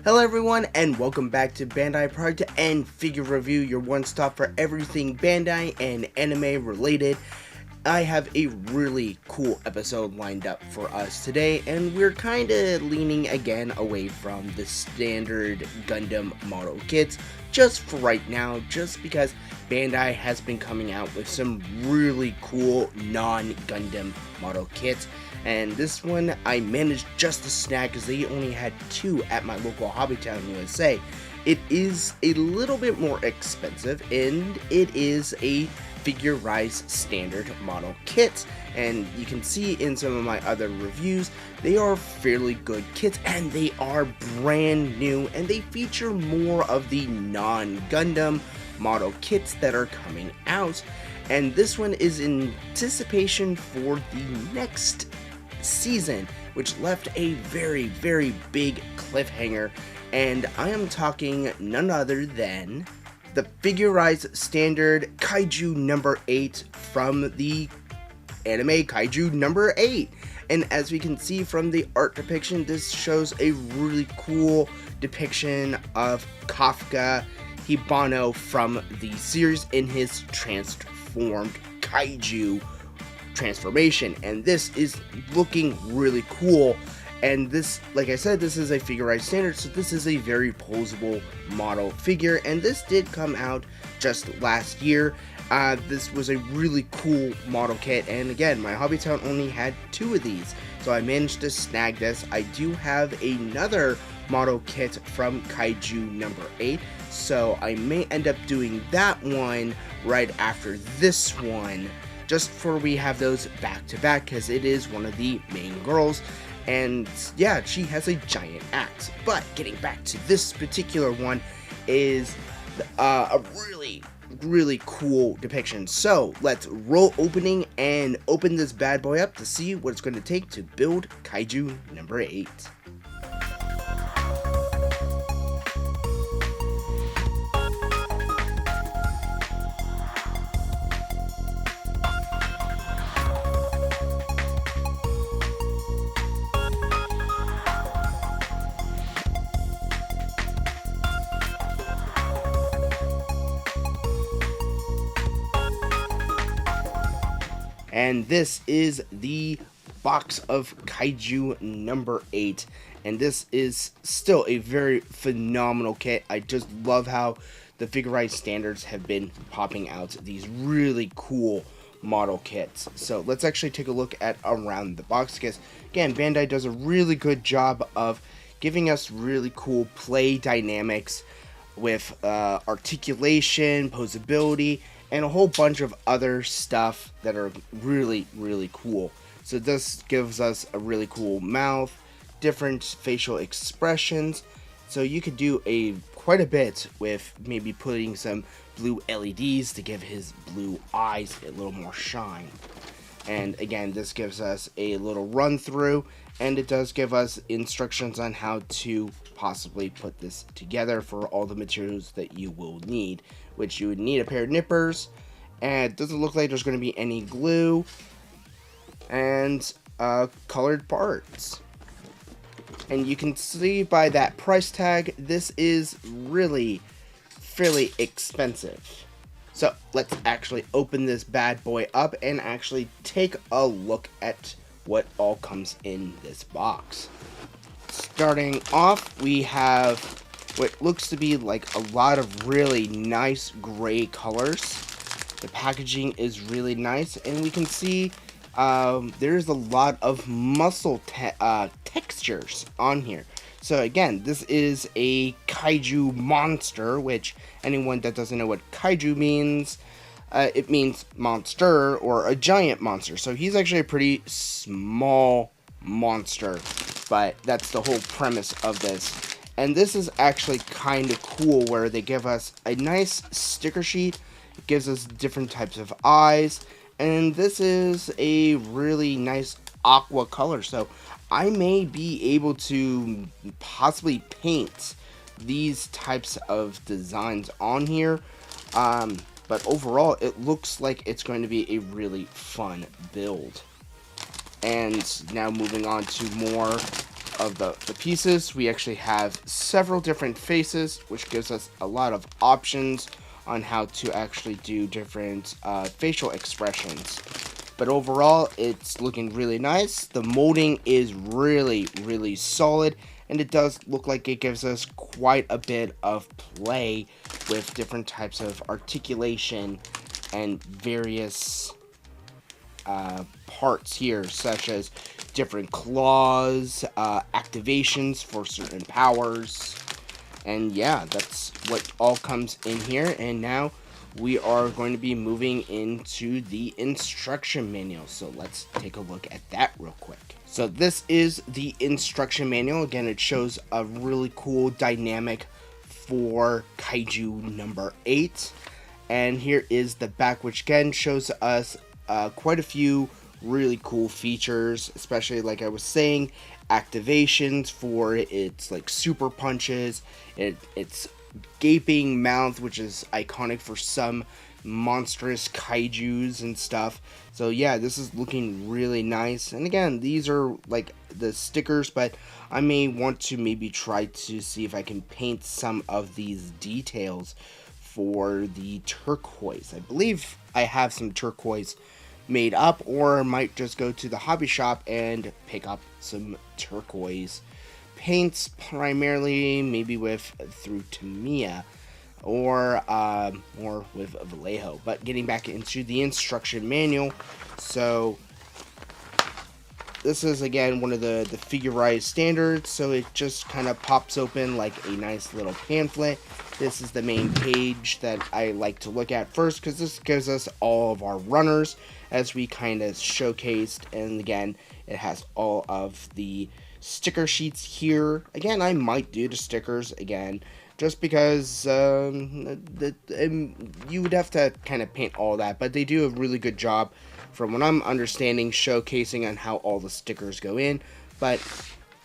Hello everyone, and welcome back to Bandai Product and Figure Review, your one stop for everything Bandai and anime related. I have a really cool episode lined up for us today, and we're kinda leaning again away from the standard Gundam model kits, just for right now, just because Bandai has been coming out with some really cool non-Gundam model kits. And this one I managed just to snag because they only had two at my local Hobbytown USA. It is a little bit more expensive, and it is a Figure-rise Standard model kit. And you can see in some of my other reviews, they are fairly good kits, and they are brand new, and they feature more of the non-Gundam model kits that are coming out. And this one is in anticipation for the next season, which left a very big cliffhanger, and I am talking none other than the Figure-rise Standard Kaiju number 8 from the anime Kaiju number 8. And as we can see from the art depiction, this shows a really cool depiction of Kafka Hibano from the series in his transformed Kaiju transformation, and this is looking really cool. And this, like I said, this is a Figure-rise Standard, so this is a very posable model figure, and this did come out just last year. This was a really cool model kit, and again, my Hobbytown only had two of these, so I managed to snag this. I do have another model kit from Kaiju number 8, so I may end up doing that one right after this one, just for we have those back to back, because it is one of the main girls, and yeah, she has a giant axe. But getting back to this particular one is a really cool depiction. So let's roll opening and open this bad boy up to see what it's going to take to build Kaiju number 8. And this is the box of Kaiju number 8. And this is still a very phenomenal kit. I just love how the Figure-rise Standards have been popping out these really cool model kits. So let's actually take a look at around the box, because again, Bandai does a really good job of giving us really cool play dynamics with articulation, posability, and a whole bunch of other stuff that are really cool. So this gives us a really cool mouth, different facial expressions, so you could do quite a bit with maybe putting some blue LEDs to give his blue eyes a little more shine. And again, this gives us a little run through, and it does give us instructions on how to possibly put this together for all the materials that you will need, which you would need a pair of nippers, and it doesn't look like there's going to be any glue, and colored parts. And you can see by that price tag, this is really fairly expensive. So let's actually open this bad boy up and actually take a look at what all comes in this box. Starting off, we have what looks to be like a lot of really nice gray colors. The packaging is really nice, and we can see there's a lot of muscle textures on here. So again, this is a kaiju monster, which anyone that doesn't know what kaiju means, it means monster or a giant monster. So he's actually a pretty small monster, but that's the whole premise of this. And this is actually kind of cool, where they give us a nice sticker sheet. It gives us different types of eyes, and this is a really nice aqua color. So I may be able to possibly paint these types of designs on here, but overall it looks like it's going to be a really fun build. And now moving on to more of the pieces, we actually have several different faces, which gives us a lot of options on how to actually do different facial expressions. But overall, it's looking really nice. The molding is really, really solid, and it does look like it gives us quite a bit of play with different types of articulation and various parts here, such as different claws, activations for certain powers, and yeah, that's what all comes in here. And now we are going to be moving into the instruction manual, so let's take a look at that real quick. So this is the instruction manual. Again, it shows a really cool dynamic for Kaiju number 8, and here is the back, which again shows us quite a few really cool features, especially like I was saying, activations for its like super punches, its gaping mouth, which is iconic for some monstrous kaijus and stuff. So yeah, this is looking really nice. And again, these are like the stickers, but I may want to maybe try to see if I can paint some of these details for the turquoise. I believe I have some turquoise made up, or might just go to the hobby shop and pick up some turquoise paints, primarily maybe through Tamiya or with Vallejo. But getting back into the instruction manual, so this is again one of the Figure-rise standards, so it just kind of pops open like a nice little pamphlet. This is the main page that I like to look at first, because this gives us all of our runners as we kind of showcased, and again, it has all of the sticker sheets here. Again, I might do the stickers again, just because you would have to kind of paint all that, but they do a really good job, from what I'm understanding, showcasing on how all the stickers go in. But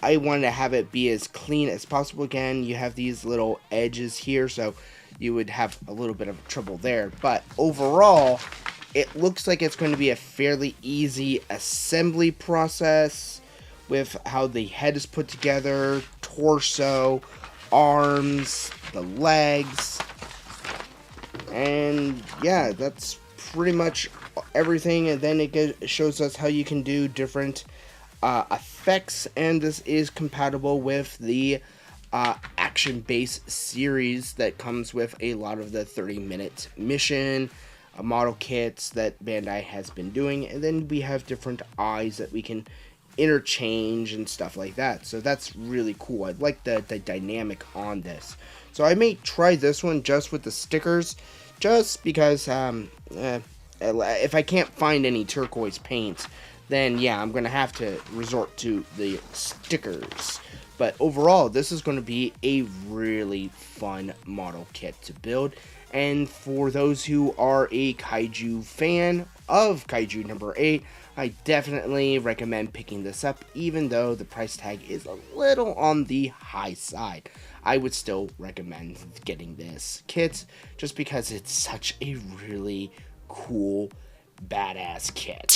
I wanted to have it be as clean as possible. Again, you have these little edges here, so you would have a little bit of trouble there, but overall, it looks like it's going to be a fairly easy assembly process with how the head is put together, torso, arms, the legs, and yeah, that's pretty much everything. And then it shows us how you can do different effects, and this is compatible with the action-based series that comes with a lot of the 30-minute mission model kits that Bandai has been doing. And then we have different eyes that we can interchange and stuff like that, so that's really cool. I like the dynamic on this, so I may try this one just with the stickers, just because if I can't find any turquoise paints, then yeah, I'm gonna have to resort to the stickers. But overall, this is going to be a really fun model kit to build. And for those who are a kaiju fan of Kaiju number 8, I definitely recommend picking this up, even though the price tag is a little on the high side. I would still recommend getting this kit, just because it's such a really cool, badass kit.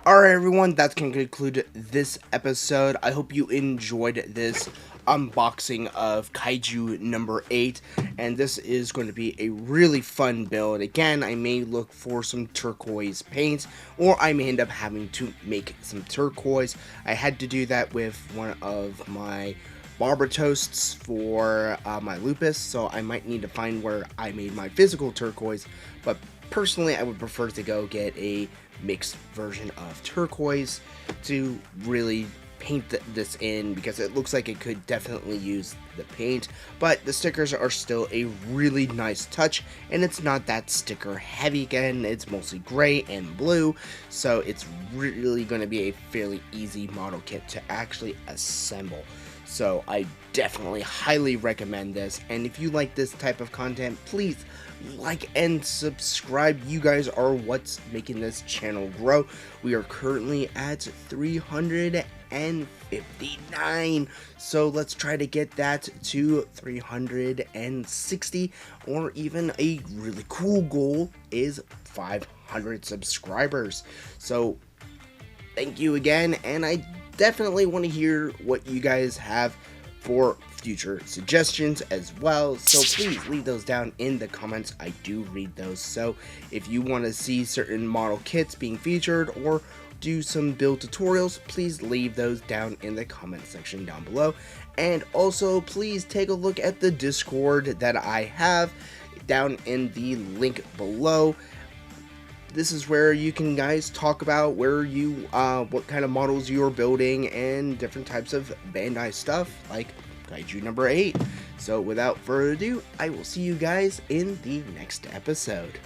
Alright everyone, that's going to conclude this episode. I hope you enjoyed this unboxing of Kaiju number 8, and this is going to be a really fun build. Again, I may look for some turquoise paints, or I may end up having to make some turquoise. I had to do that with one of my barber toasts for my lupus, so I might need to find where I made my physical turquoise, but personally I would prefer to go get a mixed version of turquoise to really paint this in, because it looks like it could definitely use the paint. But the stickers are still a really nice touch, and it's not that sticker heavy. Again, it's mostly gray and blue, so it's really going to be a fairly easy model kit to actually assemble. So I definitely highly recommend this, and if you like this type of content, please like and subscribe. You guys are what's making this channel grow. We are currently at 359, so let's try to get that to 360, or even a really cool goal is 500 subscribers. So thank you again, and I definitely want to hear what you guys have for future suggestions as well, so please leave those down in the comments. I do read those, so if you want to see certain model kits being featured or do some build tutorials, please leave those down in the comment section down below. And also please take a look at the Discord that I have down in the link below. This is where you can guys talk about where you what kind of models you're building and different types of Bandai stuff like Kaiju number 8. So without further ado, I will see you guys in the next episode.